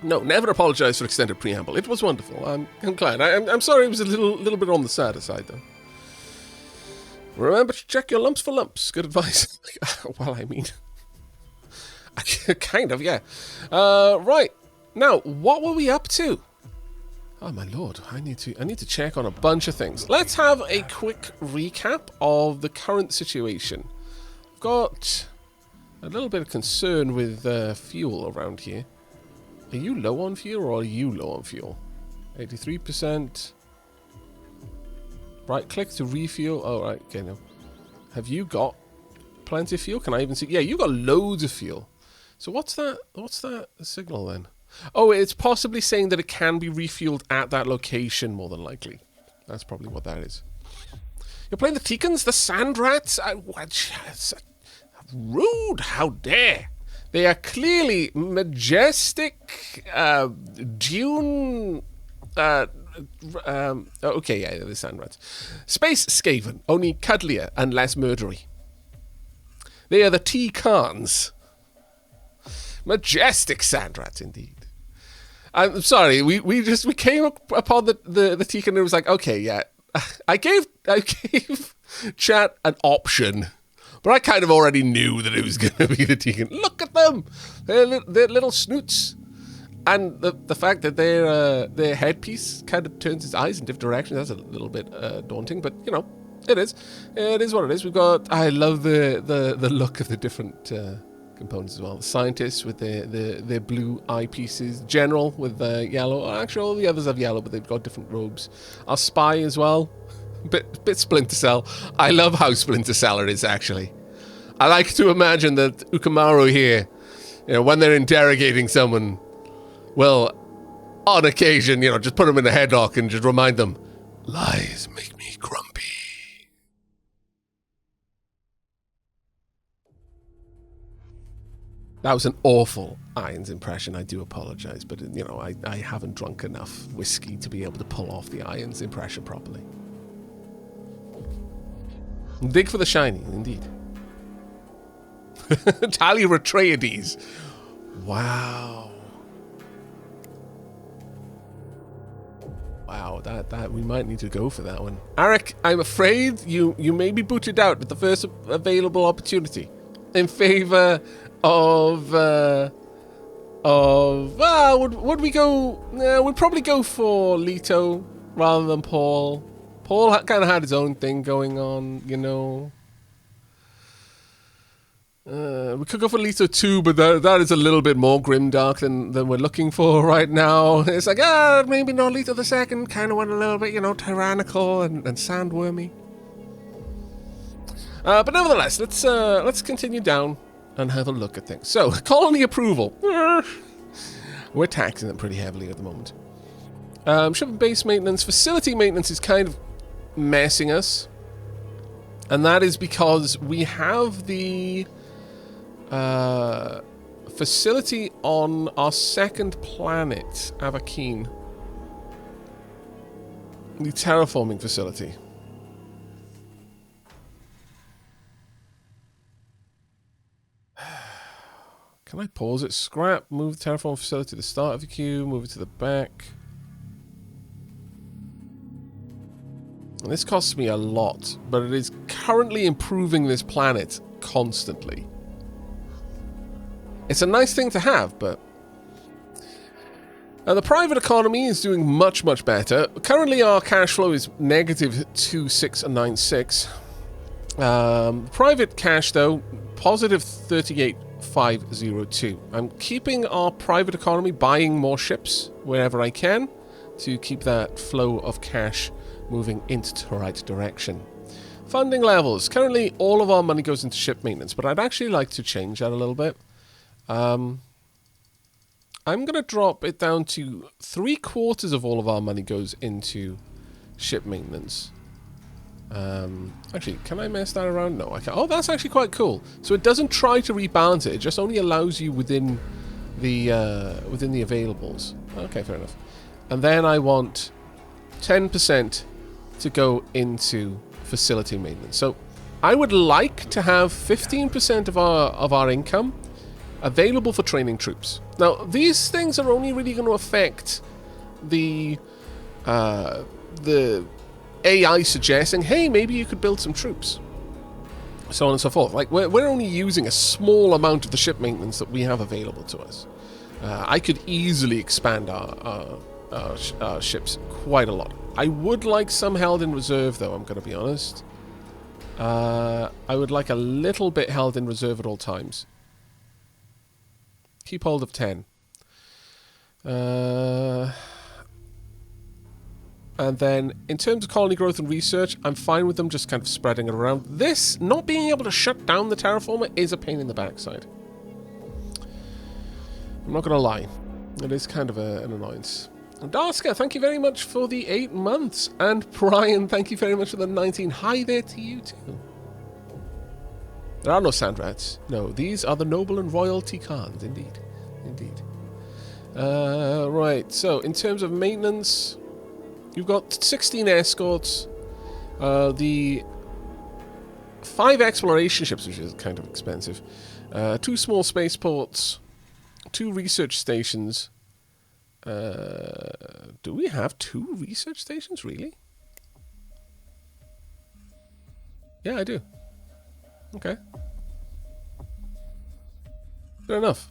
No, never apologize for extended preamble. It was wonderful. I'm glad. I'm sorry it was a little bit on the sadder side, though. Remember to check your lumps for lumps. Good advice. Well, I mean... kind of, yeah. Right. Now, what were we up to? Oh, my lord. I need to check on a bunch of things. Let's have a quick recap of the current situation. I've got a little bit of concern with fuel around here. Are you low on fuel or are you low on fuel? 83%. Right, click to refuel. Oh, right, okay, no. Have you got plenty of fuel? Can I even see? Yeah, you got loads of fuel. So what's that? What's that signal then? Oh, it's possibly saying that it can be refueled at that location, more than likely. That's probably what that is. You're playing the Teekans, the Sand Rats? Rude, how dare! They are clearly majestic, dune... okay, yeah, the Sand Rats. Space Skaven, only cuddlier and less murdery. They are the Teekans. Majestic Sand Rats, indeed. I'm sorry, we came upon the Teekan and it was like, okay, yeah. I gave chat an option. But I kind of already knew that it was going to be the Teekan. Look at them! They're little snoots. And the fact that their headpiece kind of turns its eyes in different directions, that's a little bit daunting. But, you know, it is. It is what it is. We've got... I love the look of the different components as well. The scientists with their blue eyepieces. General with yellow. Actually, all the others have yellow, but they've got different robes. Our spy as well. Bit Splinter Cell. I love how Splinter Cell it is, actually. I like to imagine that Ukamaru here, you know, when they're interrogating someone, will, on occasion, you know, just put them in a headlock and just remind them, lies make me grumpy. That was an awful Irons impression. I do apologize, but, you know, I haven't drunk enough whiskey to be able to pull off the Irons impression properly. Dig for the shiny, indeed. Talia Atreides. Wow. Wow, that we might need to go for that one. Arik, I'm afraid you may be booted out at the first available opportunity in favor of would we go? We'd probably go for Leto rather than Paul. Paul kind of had his own thing going on, you know. We could go for Leto too, but that is a little bit more grimdark than we're looking for right now. It's like, maybe not Leto the Second. Kind of went a little bit, you know, tyrannical and sandwormy. But nevertheless, let's continue down and have a look at things. So, colony approval. We're taxing them pretty heavily at the moment. Ship and base maintenance, facility maintenance is kind of messing us, and that is because we have the facility on our second planet, Aavak, the terraforming facility. Can I pause it? Scrap, move the terraforming facility to the start of the queue, move it to the back. And this costs me a lot, but it is currently improving this planet constantly. It's a nice thing to have, but... the private economy is doing much, much better. Currently our cash flow is negative 2696. Private cash, though, positive 38,502. I'm keeping our private economy, buying more ships wherever I can to keep that flow of cash moving into the right direction. Funding levels. Currently, all of our money goes into ship maintenance, but I'd actually like to change that a little bit. I'm going to drop it down to 3/4 of all of our money goes into ship maintenance. Actually, can I mess that around? No, I can't. Oh, that's actually quite cool. So it doesn't try to rebalance it. It just only allows you within the availables. Okay, fair enough. And then I want 10% to go into facility maintenance. So I would like to have 15% of our income Available for training troops. Now, these things are only really going to affect the AI suggesting, hey, maybe you could build some troops. So on and so forth. Like, we're only using a small amount of the ship maintenance that we have available to us. I could easily expand our ships quite a lot. I would like some held in reserve, though, I'm going to be honest. I would like a little bit held in reserve at all times. Keep hold of 10. And then, in terms of colony growth and research, I'm fine with them just kind of spreading it around. This, not being able to shut down the terraformer, is a pain in the backside. I'm not going to lie. It is kind of an annoyance. And Darska, thank you very much for the 8 months. And Brian, thank you very much for the 19. Hi there to you too. There are no sand rats. No, these are the noble and royalty Khans, indeed. Indeed. Right, so in terms of maintenance, you've got 16 escorts, the 5 exploration ships, which is kind of expensive, 2 small spaceports, 2 research stations. Do we have 2 research stations, really? Yeah, I do. Okay. Fair enough.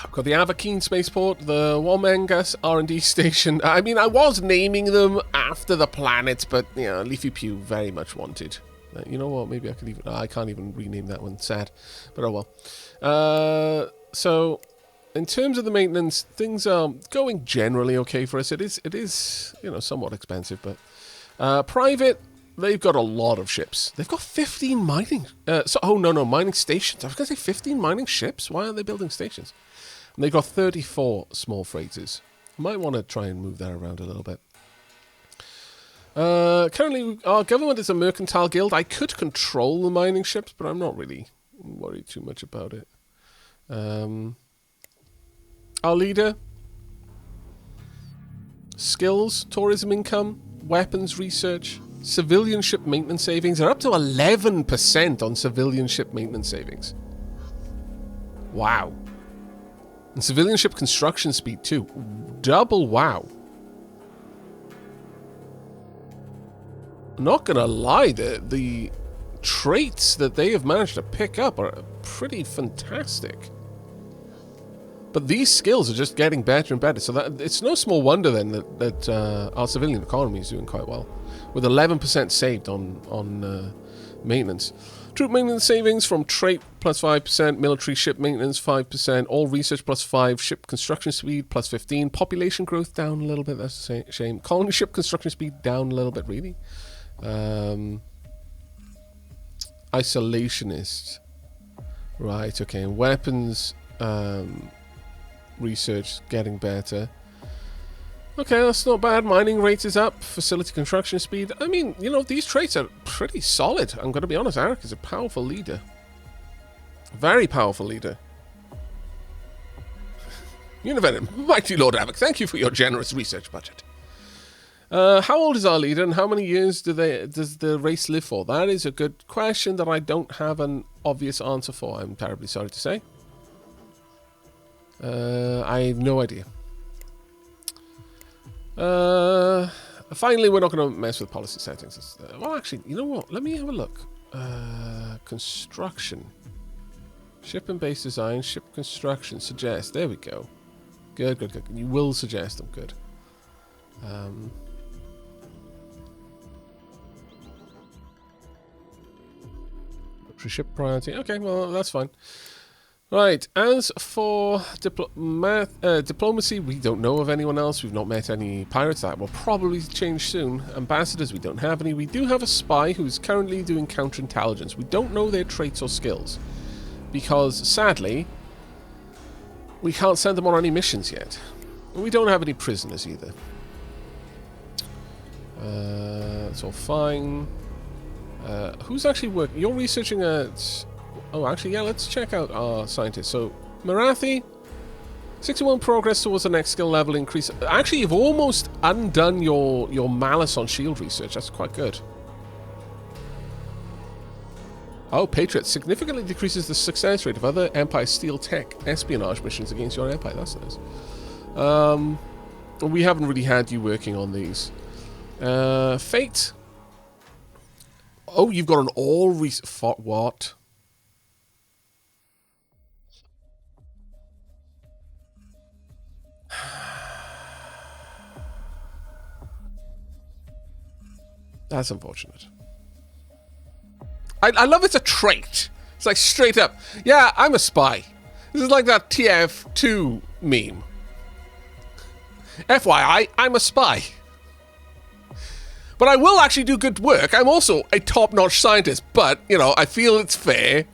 I've got the Aavak spaceport, the Womengas R&D station. I mean, I was naming them after the planets, but, you know, Leafy Pew very much wanted. You know what, maybe I could even... I can't even rename that one, sad. But oh well. So, in terms of the maintenance, things are going generally okay for us. It is, you know, somewhat expensive, but... private, they've got a lot of ships. They've got 15 mining... mining stations. I was going to say 15 mining ships? Why aren't they building stations? And they've got 34 small freighters. Might want to try and move that around a little bit. Currently, our government is a mercantile guild. I could control the mining ships, but I'm not really worried too much about it. Our leader... skills, tourism income, weapons research, civilian ship maintenance savings are up to 11% on civilian ship maintenance savings. Wow. And civilian ship construction speed too. Double wow. Not gonna lie, the traits that they have managed to pick up are pretty fantastic. But these skills are just getting better and better. So that it's no small wonder then that our civilian economy is doing quite well, with 11% saved on maintenance. Troop maintenance savings from trait plus 5%, military ship maintenance 5%, all research plus 5, ship construction speed plus 15, population growth down a little bit. That's a shame. Colony ship construction speed down a little bit, really. Isolationist. Right. Okay. Weapons. Research getting better. Okay, that's not bad. Mining rate is up. Facility construction speed. I mean, you know, these traits are pretty solid. I'm going to be honest. Aavak is a powerful leader. Very powerful leader. Univenom, mighty Lord Aavak, thank you for your generous research budget. How old is our leader and how many years does the race live for? That is a good question that I don't have an obvious answer for. I'm terribly sorry to say. I have no idea. Finally, we're not going to mess with policy settings. Well, actually, you know what? Let me have a look. Construction. Ship and base design. Ship construction. Suggest. There we go. Good, good, good. You will suggest them. Good. Ship priority. Okay, well, that's fine. Right, as for diplomacy, we don't know of anyone else. We've not met any pirates. That will probably change soon. Ambassadors, we don't have any. We do have a spy who's currently doing counterintelligence. We don't know their traits or skills, because, sadly, we can't send them on any missions yet. We don't have any prisoners either. That's all fine. Who's actually working? You're researching at... Oh, actually, yeah, let's check out our scientists. So, Marathi, 61 progress towards the next skill level increase. Actually, you've almost undone your malice on shield research. That's quite good. Oh, Patriot significantly decreases the success rate of other Empire Steel Tech espionage missions against your Empire. That's nice. We haven't really had you working on these. Fate. Oh, you've got an all what? That's unfortunate. I love it's a trait. It's like straight up. Yeah, I'm a spy. This is like that TF2 meme. FYI, I'm a spy. But I will actually do good work. I'm also a top-notch scientist. But, you know, I feel it's fair.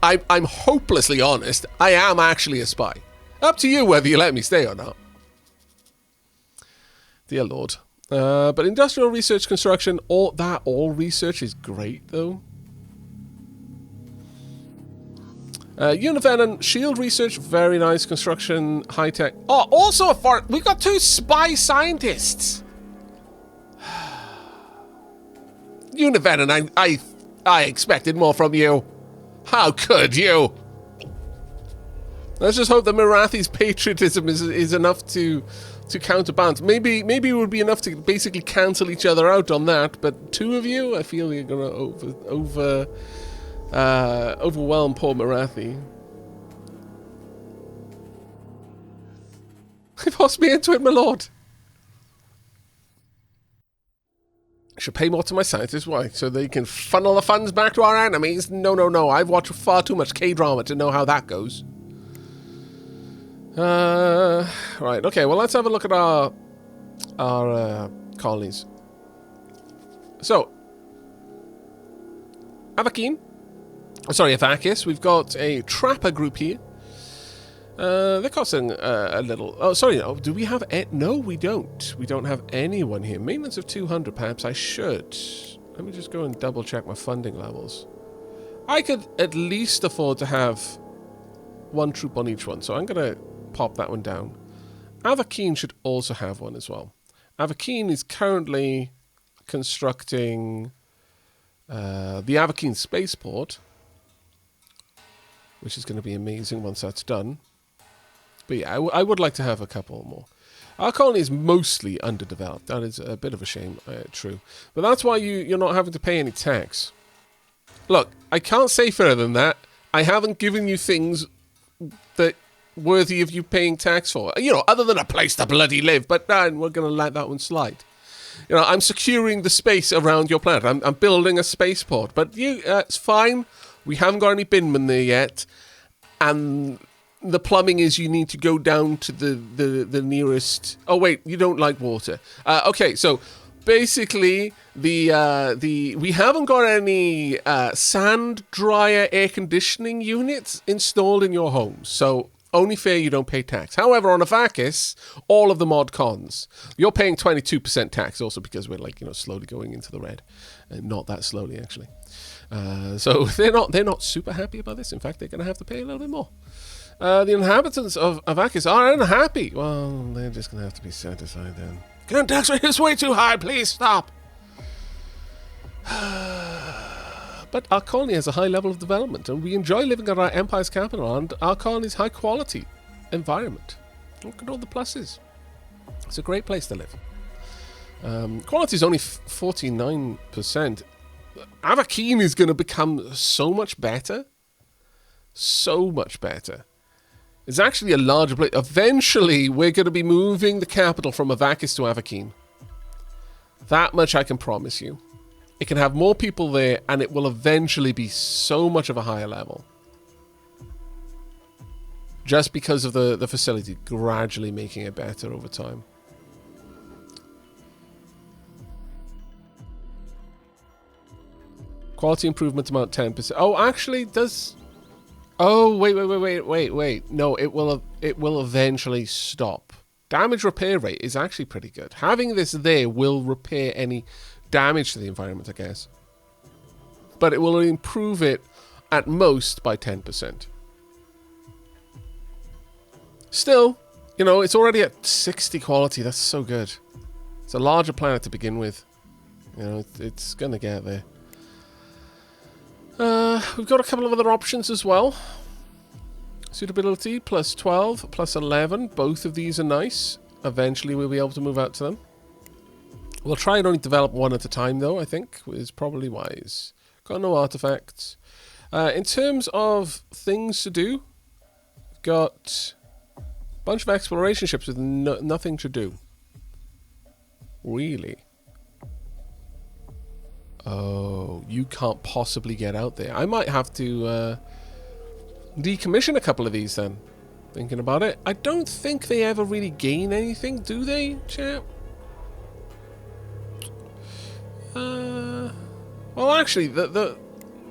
I'm hopelessly honest. I am actually a spy. Up to you whether you let me stay or not. Dear Lord. But industrial research construction, all research is great, though. Univenon shield research, very nice. Construction, high tech. Oh, also we've got 2 spy scientists. Univenon, I expected more from you. How could you? Let's just hope that Marathi's patriotism is enough to counterbalance. Maybe it would be enough to basically cancel each other out on that. But 2 of you, I feel you're gonna overwhelm poor Marathi. Force me into it, my lord. I should pay more to my scientists. Why? So they can funnel the funds back to our enemies? No. I've watched far too much K-drama to know how that goes. Right, okay, well, let's have a look at our colonies. So, Avakis. We've got a trapper group here. They're costing a little. Oh, sorry, no. Do we have no, we don't. We don't have anyone here. Maintenance of 200, perhaps I should. Let me just go and double check my funding levels. I could at least afford to have 1 troop on each one, so I'm going to pop that one down. Aavak should also have one as well. Aavak is currently constructing the Aavak spaceport, which is going to be amazing once that's done. But yeah, I would like to have a couple more. Our colony is mostly underdeveloped. That is a bit of a shame, true. But that's why you're not having to pay any tax. Look, I can't say further than that. I haven't given you things that worthy of you paying tax for. You know, other than a place to bloody live. But we're going to let that one slide. You know, I'm securing the space around your planet. I'm building a spaceport. But it's fine. We haven't got any binmen there yet. And the plumbing is you need to go down to the nearest... Oh, wait, you don't like water. Okay, so basically, we haven't got any sand dryer air conditioning units installed in your homes. So only fair you don't pay tax. However, on Avakis, all of the mod cons, you're paying 22% tax also because we're slowly going into the red. Not that slowly, actually. So they're not super happy about this. In fact, they're going to have to pay a little bit more. The inhabitants of Avakis are unhappy. Well, they're just going to have to be set aside then. Current tax rate is way too high. Please stop. But our colony has a high level of development, and we enjoy living at our empire's capital and our colony's high-quality environment. Look at all the pluses. It's a great place to live. Quality is only 49%. Aavak is going to become so much better. So much better. It's actually a larger place. Eventually, we're going to be moving the capital from Avakis to Aavak. That much I can promise you. It can have more people there, and it will eventually be so much of a higher level. Just because of the facility gradually making it better over time. Quality improvement amount 10%. Oh, actually, does... Oh, wait. No, it will eventually stop. Damage repair rate is actually pretty good. Having this there will repair any damage to the environment, I guess. But it will improve it at most by 10%. Still, you know, it's already at 60 quality. That's so good. It's a larger planet to begin with. You know, it's gonna get there. we've got a couple of other options as well. Suitability, plus 12, plus 11. Both of these are nice. Eventually we'll be able to move out to them. We'll try and only develop one at a time, though, I think, is probably wise. Got no artifacts. In terms of things to do, we've got a bunch of exploration ships with nothing to do. Really? Oh, you can't possibly get out there. I might have to decommission a couple of these then. Thinking about it. I don't think they ever really gain anything, do they, chap? Well, actually,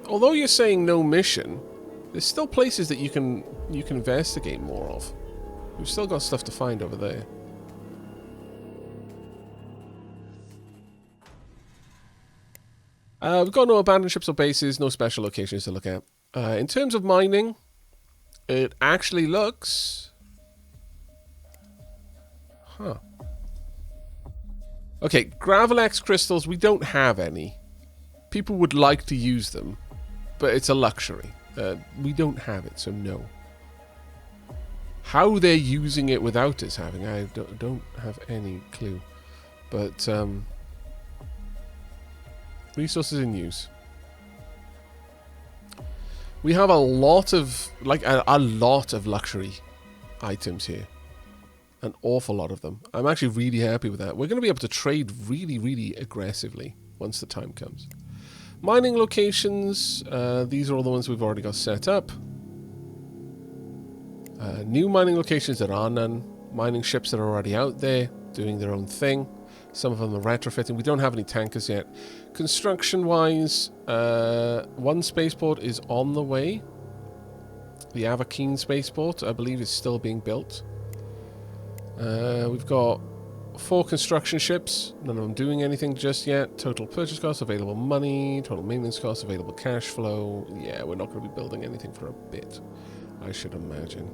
although you're saying no mission, there's still places that you can investigate more of. We've still got stuff to find over there. We've got no abandoned ships or bases, no special locations to look at. In terms of mining, it actually looks... Huh. Okay, Gravelex crystals, we don't have any. People would like to use them, but it's a luxury. We don't have it, so no. How they're using it without us having, I don't have any clue. But, resources in use. We have a lot of, like, a lot of luxury items here. An awful lot of them. I'm actually really happy with that. We're going to be able to trade really, really aggressively once the time comes. Mining locations. These are all the ones we've already got set up. New mining locations, there are none. Mining ships that are already out there, doing their own thing. Some of them are retrofitting. We don't have any tankers yet. Construction-wise, one spaceport is on the way. The Aavak spaceport, I believe, is still being built. We've got 4 construction ships, none of them doing anything just yet. Total purchase costs, available money, total maintenance costs, available cash flow. Yeah, we're not going to be building anything for a bit, I should imagine.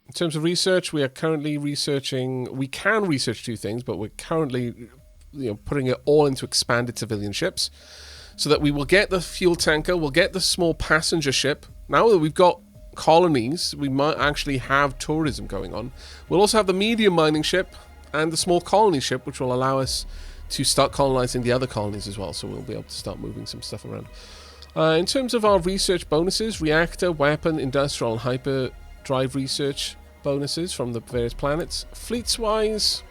In terms of research, we are currently researching... We can research 2 things, but we're currently putting it all into expanded civilian ships, so that we will get the fuel tanker, we'll get the small passenger ship. Now that we've got colonies, we might actually have tourism going on. We'll also have the medium mining ship and the small colony ship, which will allow us to start colonizing the other colonies as well, so we'll be able to start moving some stuff around. In terms of our research bonuses, reactor, weapon, industrial, and hyperdrive research bonuses from the various planets. Fleets-wise,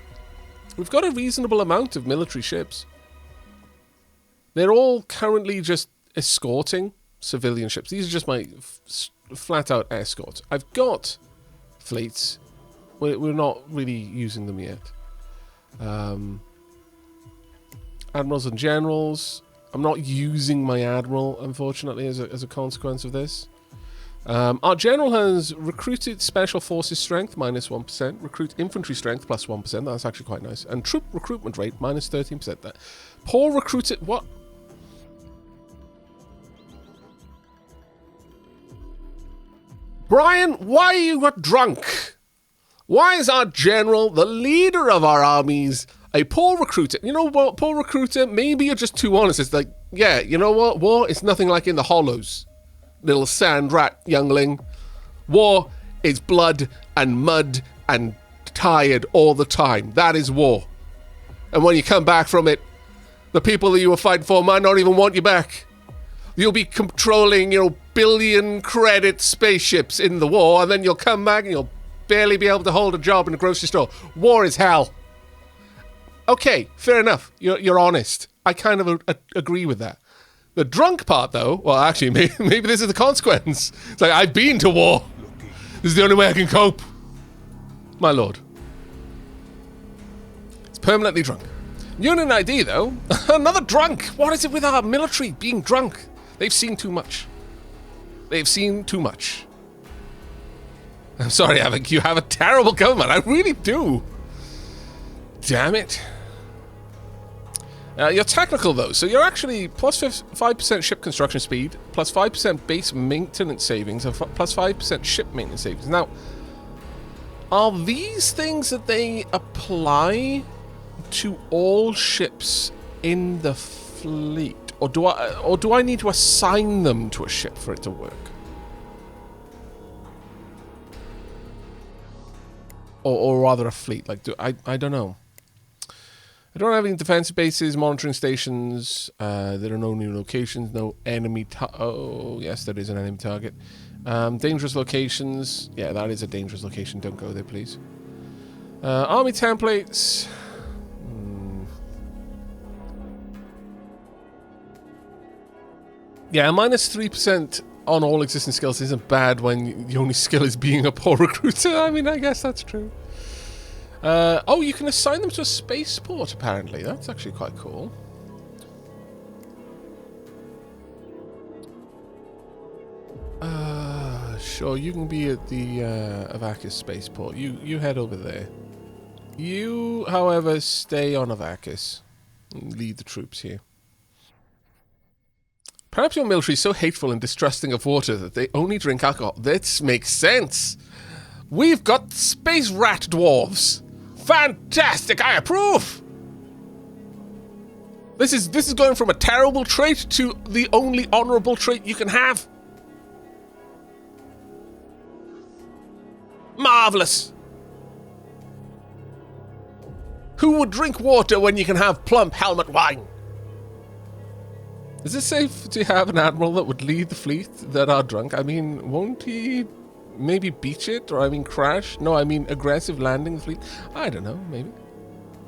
we've got a reasonable amount of military ships. They're all currently just escorting civilian ships. These are just my flat-out escorts. I've got fleets. We're not really using them yet. Admirals and generals. I'm not using my admiral, unfortunately, as a consequence of this. Our general has recruited special forces strength, minus 1%. Recruit infantry strength, plus 1%. That's actually quite nice. And troop recruitment rate, minus 13%. That poor recruited... What? Brian, why are you got drunk? Why is our general, the leader of our armies, a poor recruiter? You know what, poor recruiter? Maybe you're just too honest. It's like, yeah, you know what? War is nothing like in the Hollows. Little sand rat youngling. War is blood and mud and tired all the time. That is war. And when you come back from it, the people that you were fighting for might not even want you back. You'll be controlling, billion credit spaceships in the war, and then you'll come back and you'll barely be able to hold a job in a grocery store. War is hell. Okay, fair enough. You're honest. I kind of agree with that. The drunk part, though, well, actually, maybe this is the consequence. It's like, I've been to war. This is the only way I can cope. My lord. It's permanently drunk. Unit ID, though. Another drunk. What is it with our military being drunk? They've seen too much. They've seen too much. I'm sorry, Aavak, you have a terrible government. I really do. Damn it. You're technical, though, so you're actually plus 5% ship construction speed, plus 5% base maintenance savings, and plus 5% ship maintenance savings. Now, are these things that they apply to all ships in the fleet? Or do I need to assign them to a ship for it to work? Or rather a fleet. Like, I don't know. I don't have any defensive bases, monitoring stations. There are no new locations, no enemy. Oh, yes, there is an enemy target. Dangerous locations. Yeah, that is a dangerous location. Don't go there, please. Army templates. Yeah, minus 3% on all existing skills isn't bad when the only skill is being a poor recruiter. I mean, I guess that's true. Oh, you can assign them to a spaceport, apparently. That's actually quite cool. Sure, you can be at the Aavak spaceport. You head over there. You, however, stay on Aavak and lead the troops here. Perhaps your military is so hateful and distrusting of water that they only drink alcohol. This makes sense. We've got space rat dwarves. Fantastic! I approve. This is going from a terrible trait to the only honorable trait you can have. Marvelous. Who would drink water when you can have plump helmet wine? Is it safe to have an admiral that would lead the fleet that are drunk? I mean, won't he maybe beach it? Or, I mean, crash? No, I mean, aggressive landing the fleet? I don't know, maybe.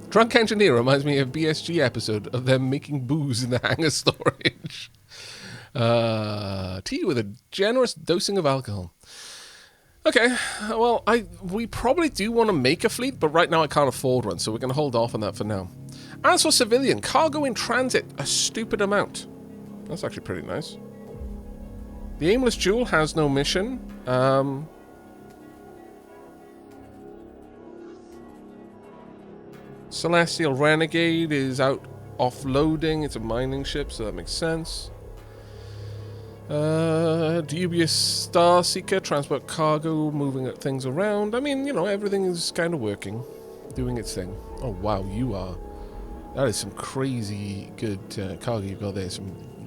Drunk engineer reminds me of a BSG episode of them making booze in the hangar storage. Tea with a generous dosing of alcohol. Okay, well, we probably do want to make a fleet, but right now I can't afford one, so we're going to hold off on that for now. As for civilian, cargo in transit, a stupid amount. That's actually pretty nice. The Aimless Jewel has no mission. Celestial Renegade is out offloading. It's a mining ship, so that makes sense. Dubious Star Seeker, transport cargo, moving things around. I mean, you know, everything is kind of working, doing its thing. Oh, wow, you are. That is some crazy good cargo you've got there.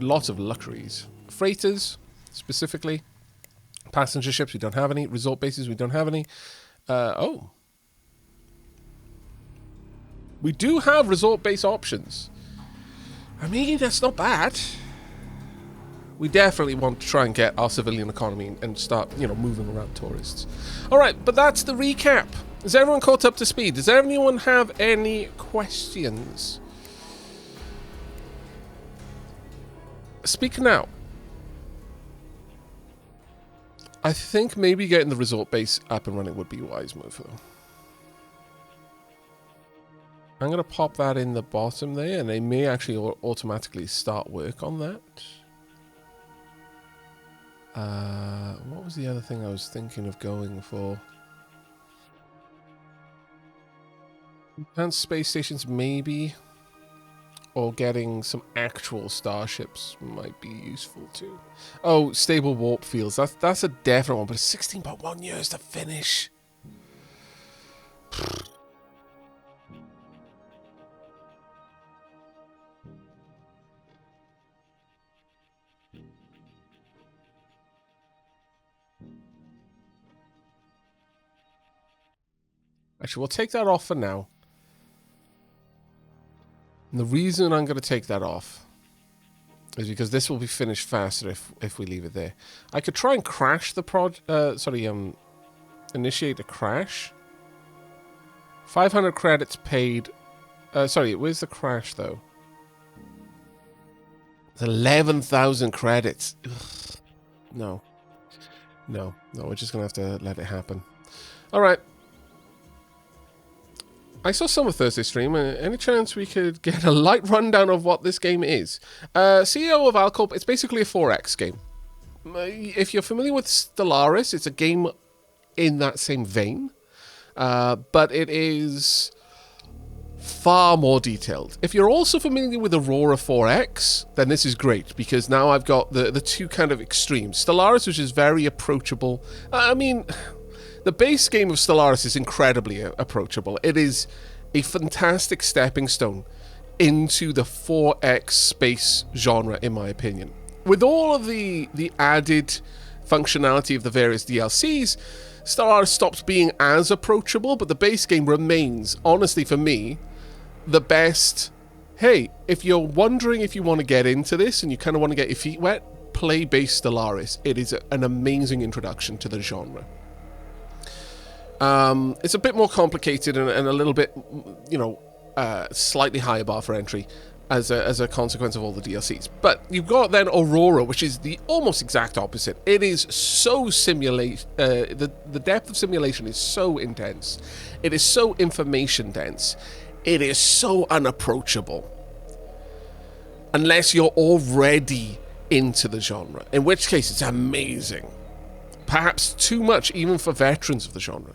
Lots of luxuries. Freighters, specifically. Passenger ships, we don't have any. Resort bases, we don't have any. Oh. We do have resort base options. I mean, that's not bad. We definitely want to try and get our civilian economy and start, you know, moving around tourists. Alright, but that's the recap. Is everyone caught up to speed? Does anyone have any questions? Speak now. I think maybe getting the resort base up and running would be a wise move, though. I'm going to pop that in the bottom there, and they may actually automatically start work on that. What was the other thing I was thinking of going for? Advanced space stations, maybe. Or getting some actual starships might be useful too. Oh, stable warp fields. That's a definite one, but it's 16.1 years to finish. Actually, we'll take that off for now. And the reason I'm going to take that off is because this will be finished faster if we leave it there. I could try and crash the initiate a crash. 500 credits paid. Sorry, where's the crash though? It's 11,000 credits. Ugh. No. No, we're just going to have to let it happen. All right. I saw some of Thursday's stream. Any chance we could get a light rundown of what this game is? CEO of Alcorp, it's basically a 4X game. If you're familiar with Stellaris, it's a game in that same vein. But it is far more detailed. If you're also familiar with Aurora 4X, then this is great, because now I've got the two kind of extremes. Stellaris, which is very approachable. I mean, the base game of Stellaris is incredibly approachable. It is a fantastic stepping stone into the 4X space genre, in my opinion. With all of the added functionality of the various DLCs, Stellaris stops being as approachable, but the base game remains, honestly for me, the best. Hey, if you're wondering if you want to get into this and you kind of want to get your feet wet, play base Stellaris. It is an amazing introduction to the genre. It's a bit more complicated and a little bit, slightly higher bar for entry as a consequence of all the DLCs. But you've got then Aurora, which is the almost exact opposite. It is so the depth of simulation is so intense. It is so information dense. It is so unapproachable. Unless you're already into the genre, in which case it's amazing. Perhaps too much even for veterans of the genre.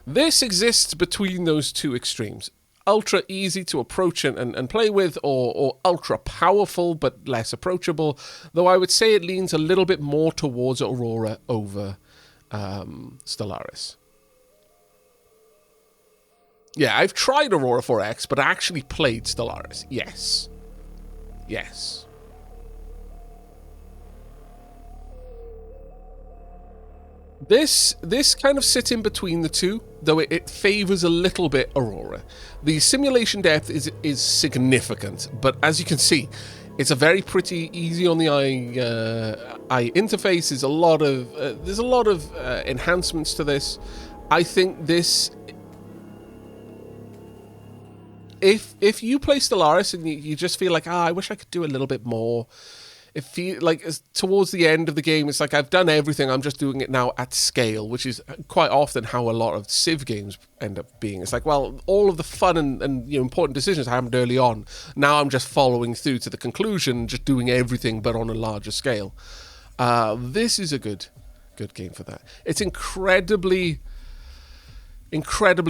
This exists between those two extremes. Ultra easy to approach and play with, or ultra powerful but less approachable, though I would say it leans a little bit more towards Aurora over Stellaris. Yeah, I've tried Aurora 4X, but I actually played Stellaris. Yes. Yes. This kind of sits in between the two, though it favors a little bit Aurora. The simulation depth is significant, but as you can see, it's a very pretty easy on the eye interface. There's a lot of enhancements to this. I think this, if you play Stellaris and you just feel like, I wish I could do a little bit more. It feels like towards the end of the game, it's like I've done everything. I'm just doing it now at scale, which is quite often how a lot of Civ games end up being. It's like, well, all of the fun and important decisions happened early on. Now I'm just following through to the conclusion, just doing everything, but on a larger scale. This is a good game for that. It's incredibly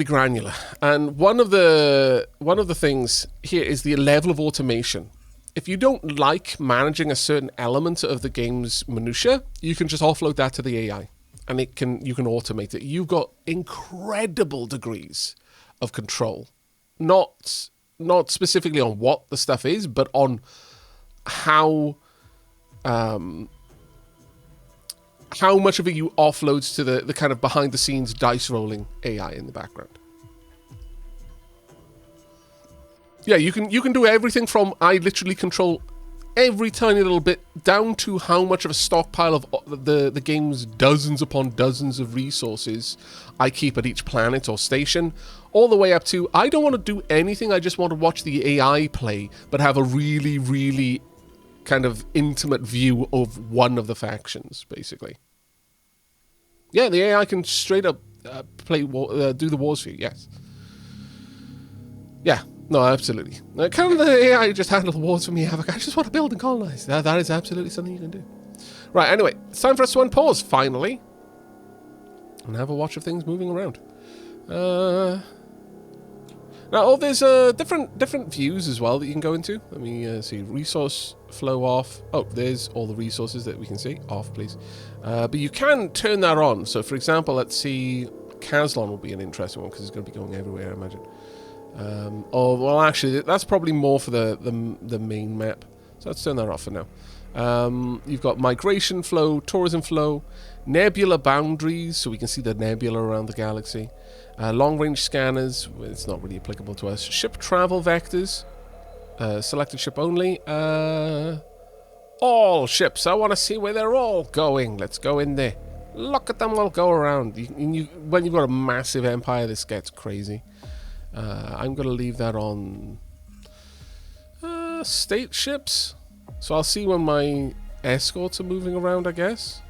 granular, and one of the things here is the level of automation. If you don't like managing a certain element of the game's minutia, you can just offload that to the AI, and you can automate it. You've got incredible degrees of control, not specifically on what the stuff is, but on how much of it you offloads to the kind of behind the scenes dice rolling AI in the background. Yeah, you can do everything from I literally control every tiny little bit down to how much of a stockpile of the game's dozens upon dozens of resources I keep at each planet or station, all the way up to I don't want to do anything, I just want to watch the AI play, but have a really, really kind of intimate view of one of the factions, basically. Yeah, the AI can straight up do the wars for you, yes. Yeah. No, absolutely. Can the AI just handle the wars for me, Aavak? I just want to build and colonize. That is absolutely something you can do. Right, anyway, it's time for us to unpause, finally. And have a watch of things moving around. Now, there's different views as well that you can go into. Let me see. Resource flow off. Oh, there's all the resources that we can see. Off, please. But you can turn that on. So, for example, let's see. Caslon will be an interesting one because it's going to be going everywhere, I imagine. Well, actually, that's probably more for the main map. So let's turn that off for now. You've got migration flow, tourism flow, nebula boundaries, so we can see the nebula around the galaxy. Long-range scanners, it's not really applicable to us. Ship travel vectors, selected ship only. All ships, I want to see where they're all going. Let's go in there. Look at them all go around. When you've got a massive empire, this gets crazy. I'm going to leave that on state ships. So I'll see when my escorts are moving around, I guess.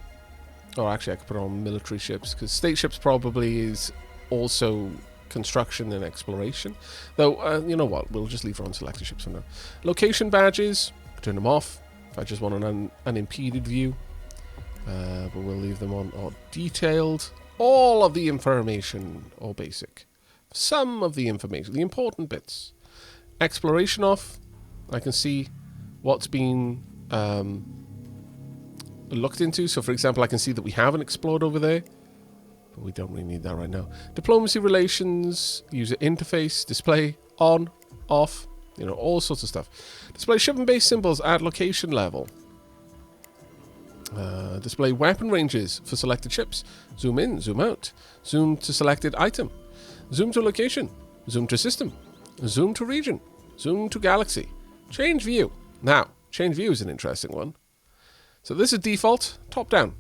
Or actually, I could put it on military ships, because state ships probably is also construction and exploration. Though, you know what? We'll just leave it on selected ships for now. Location badges, turn them off if I just want an unimpeded view. But we'll leave them on detailed. All of the information, or basic. Some of the information, the important bits. Exploration off. I can see what's been looked into. So, for example, I can see that we haven't explored over there. But we don't really need that right now. Diplomacy relations, user interface, display, on, off. You know, all sorts of stuff. Display ship and base symbols at location level. Display weapon ranges for selected ships. Zoom in, zoom out. Zoom to selected item. Zoom to location. Zoom to system. Zoom to region. Zoom to galaxy. Change view. Now, change view is an interesting one. So this is default, top down.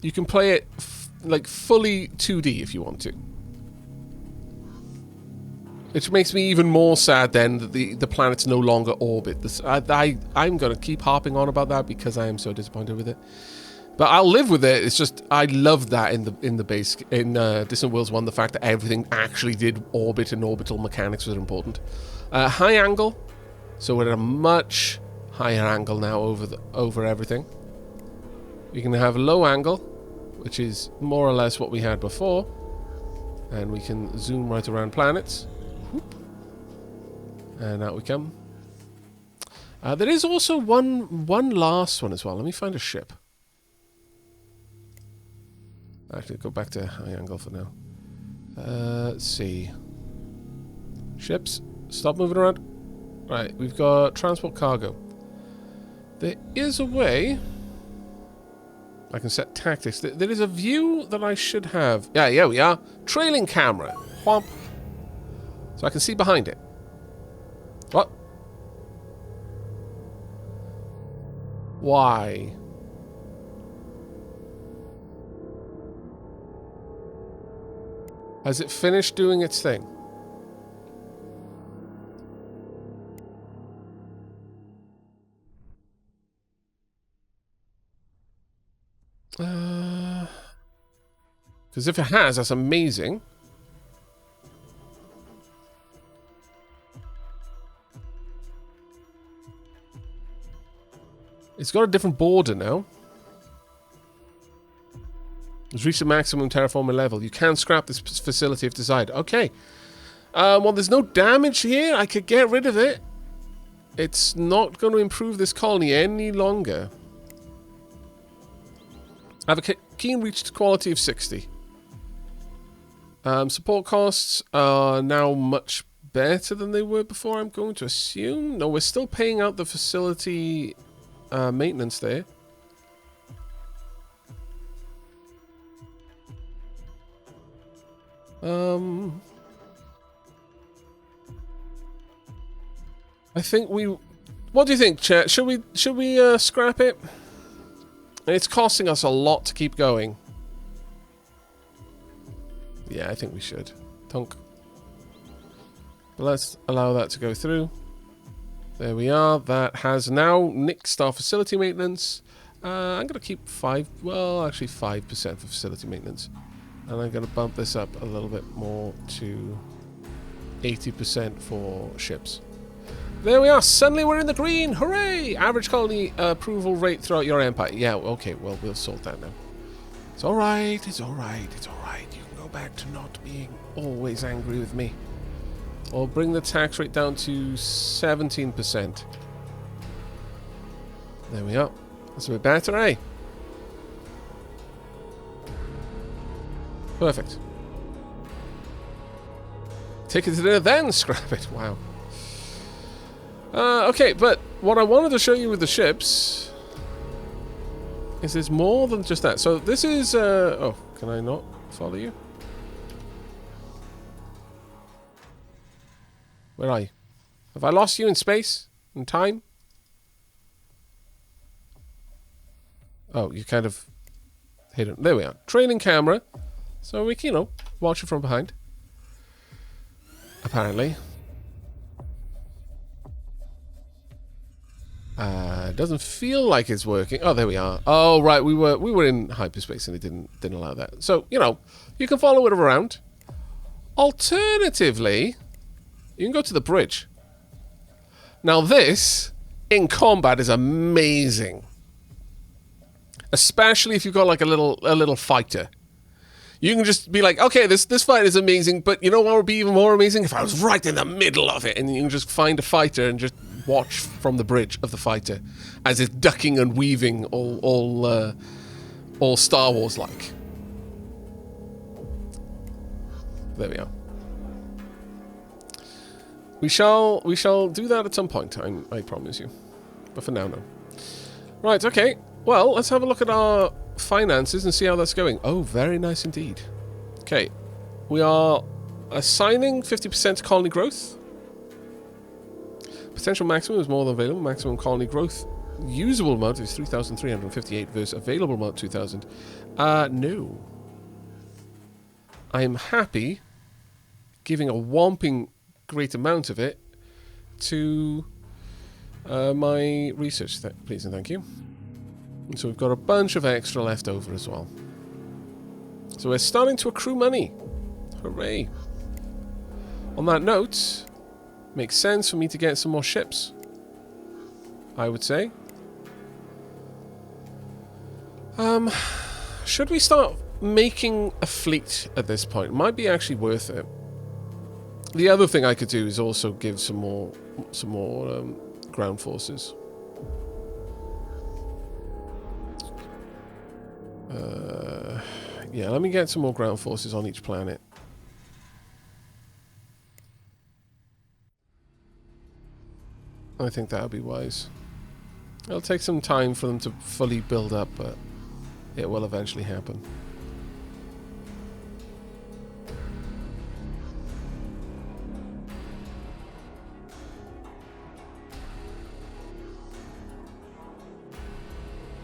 You can play it like fully 2D if you want to. Which makes me even more sad then that the planets no longer orbit. I'm going to keep harping on about that because I am so disappointed with it. But I'll live with it. It's just I love that in Distant Worlds 1, the fact that everything actually did orbit and orbital mechanics was important. High angle, so we're at a much higher angle now over everything. We can have low angle, which is more or less what we had before, and we can zoom right around planets. Whoop. And out we come. There is also one last one as well. Let me find a ship. Actually, go back to high angle for now. Let's see. Ships, stop moving around. Right, we've got transport cargo. There is a way I can set tactics. There is a view that I should have. Yeah, we are. Trailing camera. Whomp. So I can see behind it. What? Why? Has it finished doing its thing? Because if it has, that's amazing. It's got a different border now. It's reached the maximum terraforming level. You can scrap this facility if desired. Okay. Well, there's no damage here. I could get rid of it. It's not going to improve this colony any longer. I have a keen reached quality of 60. Support costs are now much better than they were before, I'm going to assume. No, we're still paying out the facility maintenance there. I think we... What do you think, chat? Should we scrap it? It's costing us a lot to keep going. Yeah, I think we should. Tunk. But let's allow that to go through. There we are. That has now nixed our facility maintenance. I'm going to keep 5% for facility maintenance. And I'm going to bump this up a little bit more to 80% for ships. There we are. Suddenly we're in the green. Hooray! Average colony approval rate throughout your empire. Yeah, okay. Well, we'll sort that now. It's all right. It's all right. It's all right. You can go back to not being always angry with me. Or bring the tax rate down to 17%. There we are. That's a bit better, eh? Perfect. Take it to dinner, then scrap it. Wow. Okay, but what I wanted to show you with the ships is there's more than just that. So this is... oh, can I not follow you? Where are you? Have I lost you in space? In time? Oh, you kind of hidden. There we are. Trailing camera. So we can, watch it from behind. Apparently. Doesn't feel like it's working. Oh, there we are. Oh, right. We were in hyperspace and it didn't allow that. So, you can follow it around. Alternatively, you can go to the bridge. Now this, in combat, is amazing. Especially if you've got like a little fighter. You can just be like, okay, this fight is amazing, but you know what would be even more amazing? If I was right in the middle of it, and you can just find a fighter and just watch from the bridge of the fighter as it's ducking and weaving all Star Wars like. There we are. We shall do that at some point, I promise you. But for now, no. Right, okay. Well, let's have a look at our finances and see how that's going. Oh, very nice indeed. Okay. We are assigning 50% to colony growth. Potential maximum is more than available. Maximum colony growth usable amount is 3,358 versus available amount 2,000. No. I am happy giving a whomping great amount of it to my research, please and thank you. And so we've got a bunch of extra left over as well. So we're starting to accrue money. Hooray. On that note, makes sense for me to get some more ships, I would say. Should we start making a fleet at this point? Might be actually worth it. The other thing I could do is also give some more ground forces. Yeah, let me get some more ground forces on each planet. I think that would be wise. It'll take some time for them to fully build up, but it will eventually happen.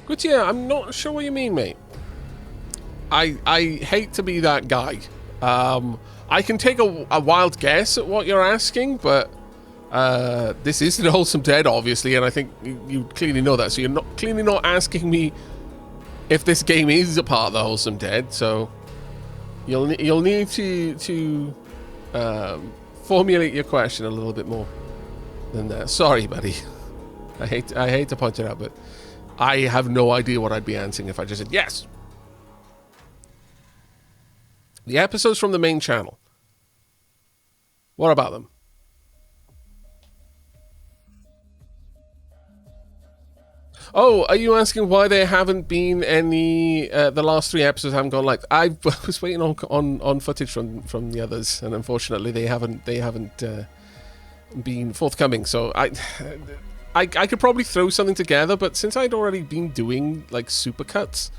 Good, yeah, I'm not sure what you mean, mate. I hate to be that guy. I can take a wild guess at what you're asking, but this isn't Wholesome Dead, obviously, and I think you clearly know that. So you're clearly not asking me if this game is a part of the Wholesome Dead. So you'll need to formulate your question a little bit more than that. Sorry, buddy. I hate to point it out, but I have no idea what I'd be answering if I just said yes. The episodes from the main channel. What about them? Oh, are you asking why there haven't been any? The last 3 episodes haven't gone live. I was waiting on footage from the others, and unfortunately they haven't been forthcoming. So I could probably throw something together, but since I'd already been doing like supercuts,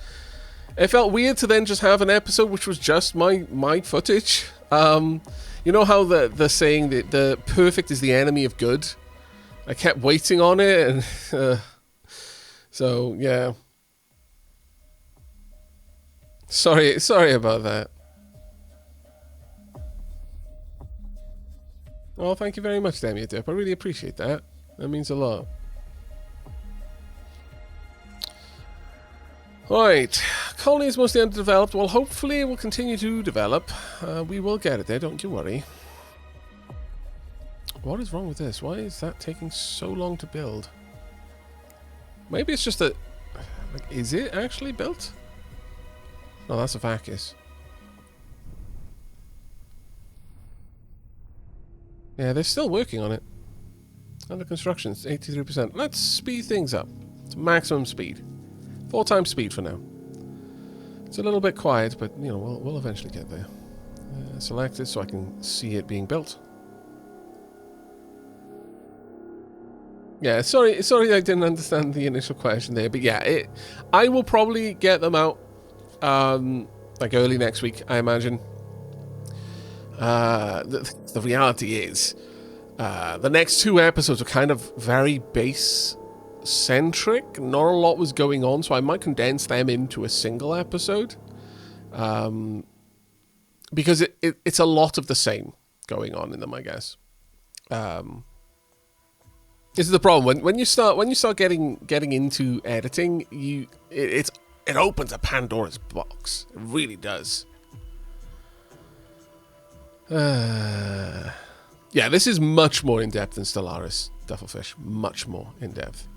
it felt weird to then just have an episode which was just my footage. You know how the saying that the perfect is the enemy of good? I kept waiting on it, and so yeah. Sorry about that. Oh, thank you very much, Demi Dip. I really appreciate that. That means a lot. Right, colony is mostly underdeveloped. Well, hopefully it will continue to develop. We will get it there, don't you worry. What is wrong with this? Why is that taking so long to build? Maybe it's just that... Like, is it actually built? No, that's a Vacus. Yeah, they're still working on it. Under construction, it's 83%. Let's speed things up to maximum speed. 4 times speed for now. It's a little bit quiet, but you know we'll eventually get there. Select it so I can see it being built. Yeah, sorry I didn't understand the initial question there, but yeah, I will probably get them out like early next week, I imagine. The reality is, the next 2 episodes are kind of very base-centric. Not a lot was going on, so I might condense them into a single episode. Because it's a lot of the same going on in them, I guess. This is the problem. When you start getting into editing, it opens a Pandora's box. It really does. Yeah, this is much more in depth than Stellaris Duffelfish. Much more in depth.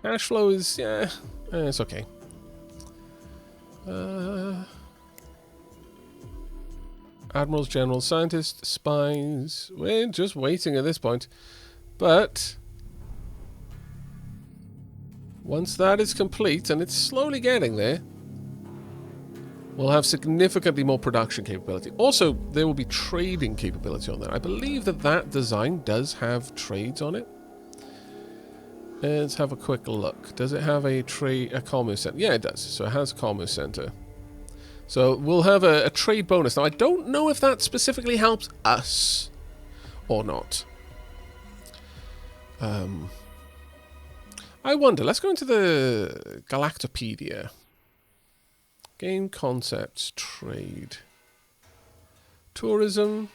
Cash flow is it's okay. Admirals, generals, scientists, spies. We're just waiting at this point. But once that is complete, and it's slowly getting there, We'll have significantly more production capability. Also, there will be trading capability on there. I believe that that design does have trades on it. Let's have a quick look. Does it have a commerce center? Yeah, it does. So it has a commerce center. So we'll have a trade bonus. Now, I don't know if that specifically helps us or not. I wonder. Let's go into the Galactopedia. Game concepts, trade, tourism,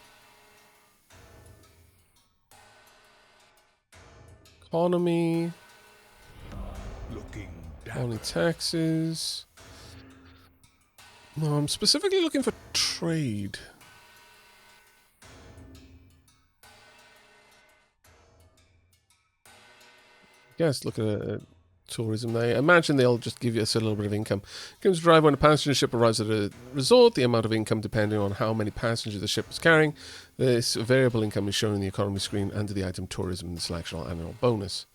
economy, only taxes. No, I'm specifically looking for trade. Yes, look at tourism. I imagine they'll just give us a little bit of income. Incomes drive when a passenger ship arrives at a resort. The amount of income depending on how many passengers the ship is carrying. This variable income is shown in the economy screen under the item tourism in the selection annual bonus.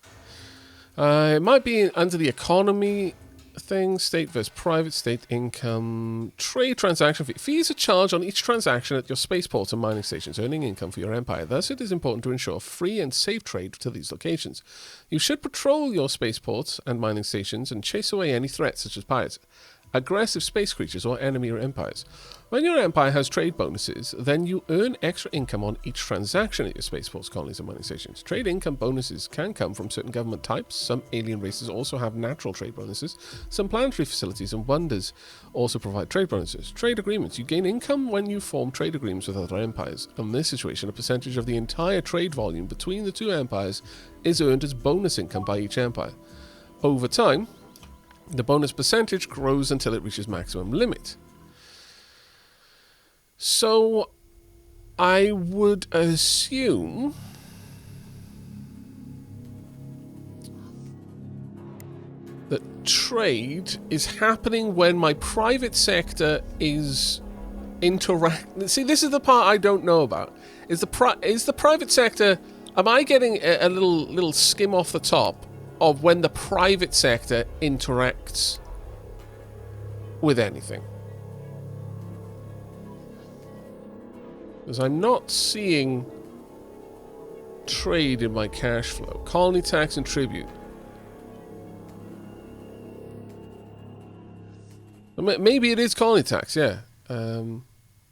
It might be under the economy thing, state versus private, state income, trade transaction fee. Fees are charged on each transaction at your spaceports and mining stations, earning income for your empire. Thus, it is important to ensure free and safe trade to these locations. You should patrol your spaceports and mining stations and chase away any threats such as pirates, aggressive space creatures, or enemy empires. When your empire has trade bonuses, then you earn extra income on each transaction at your spaceports, colonies, and mining stations. Trade income bonuses can come from certain government types. Some alien races also have natural trade bonuses. Some planetary facilities and wonders also provide trade bonuses. Trade agreements. You gain income when you form trade agreements with other empires. In this situation, a percentage of the entire trade volume between the two empires is earned as bonus income by each empire. Over time, the bonus percentage grows until it reaches maximum limit. So, I would assume that trade is happening when my private sector is interacting. See, this is the part I don't know about. Is the private sector? Am I getting a little skim off the top of when the private sector interacts with anything? Because I'm not seeing trade in my cash flow. Colony tax and tribute. Maybe it is colony tax, yeah.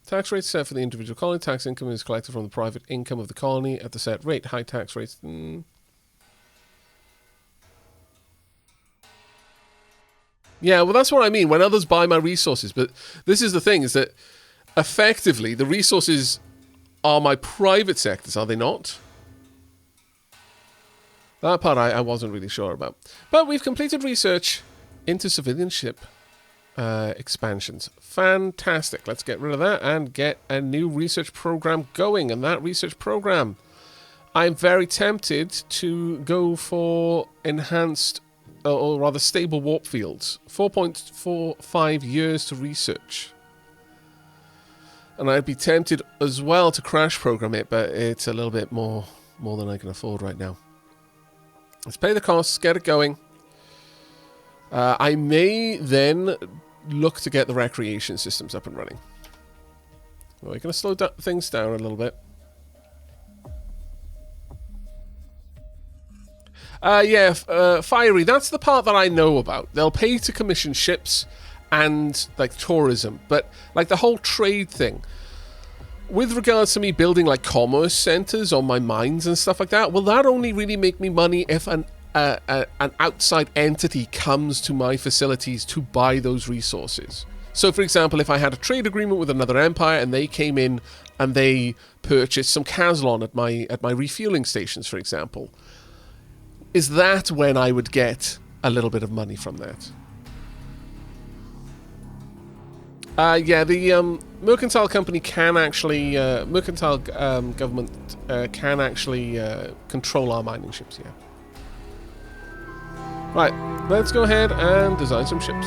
Tax rates set for the individual colony. Tax income is collected from the private income of the colony at the set rate. High tax rates. Yeah, well, that's what I mean. When others buy my resources. But this is the thing, is that effectively the resources are my private sectors, are they not? That part I wasn't really sure about. But we've completed research into civilian ship expansions. Fantastic. Let's get rid of that and get a new research program going. And that research program, I'm very tempted to go for enhanced, or rather stable warp fields. 4.45 years to research. And I'd be tempted as well to crash program it, but it's a little bit more than I can afford right now. Let's pay the costs, get it going. I may then look to get the recreation systems up and running. Well, we're going to slow things down a little bit. Fiery, that's the part that I know about. They'll pay to commission ships and like tourism, but like the whole trade thing with regards to me building like commerce centers on my mines and stuff like that, will that only really make me money if an outside entity comes to my facilities to buy those resources? So for example, if I had a trade agreement with another empire and they came in and they purchased some Caslon at my refueling stations, for example, is that when I would get a little bit of money from that? The mercantile company can actually, mercantile government can actually control our mining ships, yeah. Right, let's go ahead and design some ships.